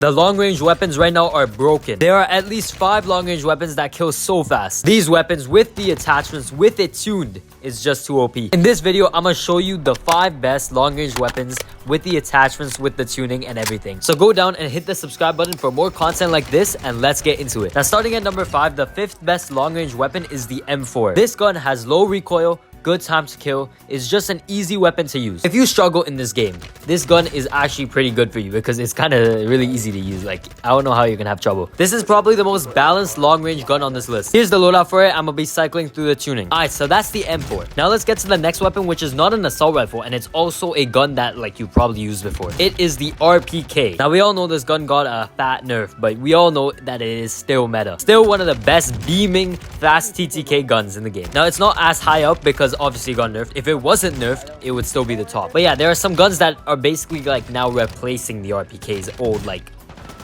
The long-range weapons right now are broken. There are at least 5 long-range weapons that kill so fast. These weapons with the attachments, with it tuned, is just too OP. In this video, I'm gonna show you the 5 best long-range weapons with the attachments, with the tuning and everything. So go down and hit the subscribe button for more content like this, and let's get into it. Now starting at number 5, the 5th best long-range weapon is the M4. This gun has low recoil, good time to kill, is just an easy weapon to use. If you struggle in this game, this gun is actually pretty good for you because it's kind of really easy to use. Like, I don't know how you're gonna have trouble. This is probably the most balanced long-range gun on this list. Here's the loadout for it. I'm gonna be cycling through the tuning. Alright, so that's the M4. Now let's get to the next weapon, which is not an assault rifle, and it's also a gun that like you probably used before. It is the RPK. Now we all know this gun got a fat nerf, but we all know that it is still meta. Still one of the best beaming fast TTK guns in the game. Now it's not as high up because obviously it got nerfed. If it wasn't nerfed, it would still be the top. But yeah, there are some guns that are basically like now replacing the RPK's old like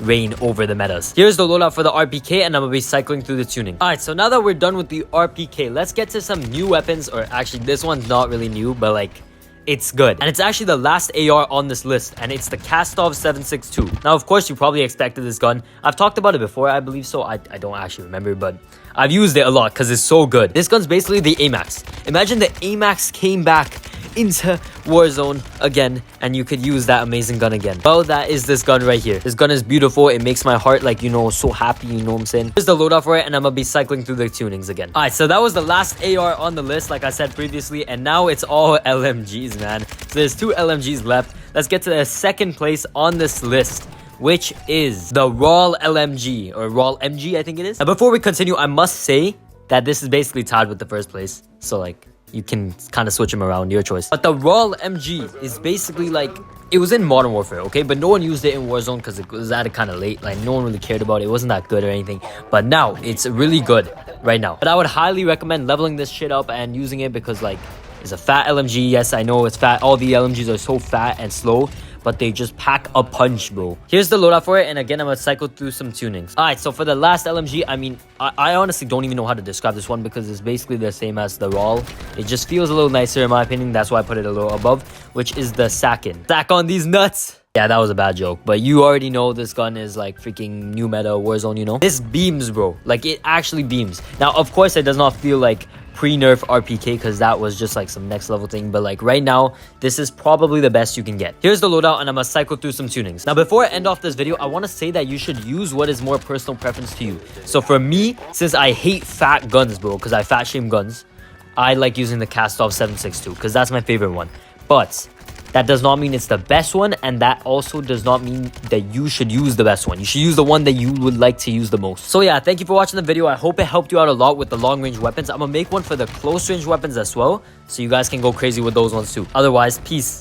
reign over the metas. Here's the loadout for the RPK, and I'm gonna be cycling through the tuning. Alright, so now that we're done with the RPK, let's get to some new weapons. Or actually, this one's not really new, but like it's good. And it's actually the last AR on this list, and it's the Kastov 762. Now, of course, you probably expected this gun. I've talked about it before, I believe so. I don't actually remember, but I've used it a lot because it's so good. This gun's basically the AMAX. Imagine the AMAX came back into Warzone again, and you could use that amazing gun again. Well, that is this gun right here. This gun is beautiful. It makes my heart, like, you know, so happy, you know what I'm saying? Here's the loadout for it, and I'm gonna be cycling through the tunings again. Alright, so that was the last AR on the list, like I said previously, and now it's all LMGs, man. So there's 2 LMGs left. Let's get to the second place on this list, which is the Raw LMG, or Raw MG, I think it is. Now, before we continue, I must say that this is basically tied with the first place. So, like, you can kind of switch them around, your choice. But the Raw MG is basically like, it was in Modern Warfare, okay? But no one used it in Warzone because it was at it kind of late. Like, no one really cared about it. It wasn't that good or anything. But now, it's really good right now. But I would highly recommend leveling this shit up and using it because, like, it's a fat LMG. Yes, I know it's fat. All the LMGs are so fat and slow, but they just pack a punch, bro. Here's the loadout for it, and again, I'm gonna cycle through some tunings. Alright, so for the last LMG, I mean, I honestly don't even know how to describe this one because it's basically the same as the Raw. It just feels a little nicer in my opinion. That's why I put it a little above, which is the Sakin. Sack on these nuts! Yeah, that was a bad joke, but you already know this gun is like freaking new meta Warzone, you know? This beams, bro. Like, it actually beams. Now, of course, it does not feel like pre-nerf RPK because that was just like some next level thing, but like right now this is probably the best you can get. Here's the loadout, and I'm gonna cycle through some tunings. Now before I end off this video, I want to say that you should use what is more personal preference to you. So for me, since I hate fat guns, bro, because I fat shame guns, I like using the Kastov 762 because that's my favorite one. But that does not mean it's the best one, and that also does not mean that you should use the best one. You should use the one that you would like to use the most. So yeah, thank you for watching the video. I hope it helped you out a lot with the long-range weapons. I'm gonna make one for the close-range weapons as well, so you guys can go crazy with those ones too. Otherwise, peace.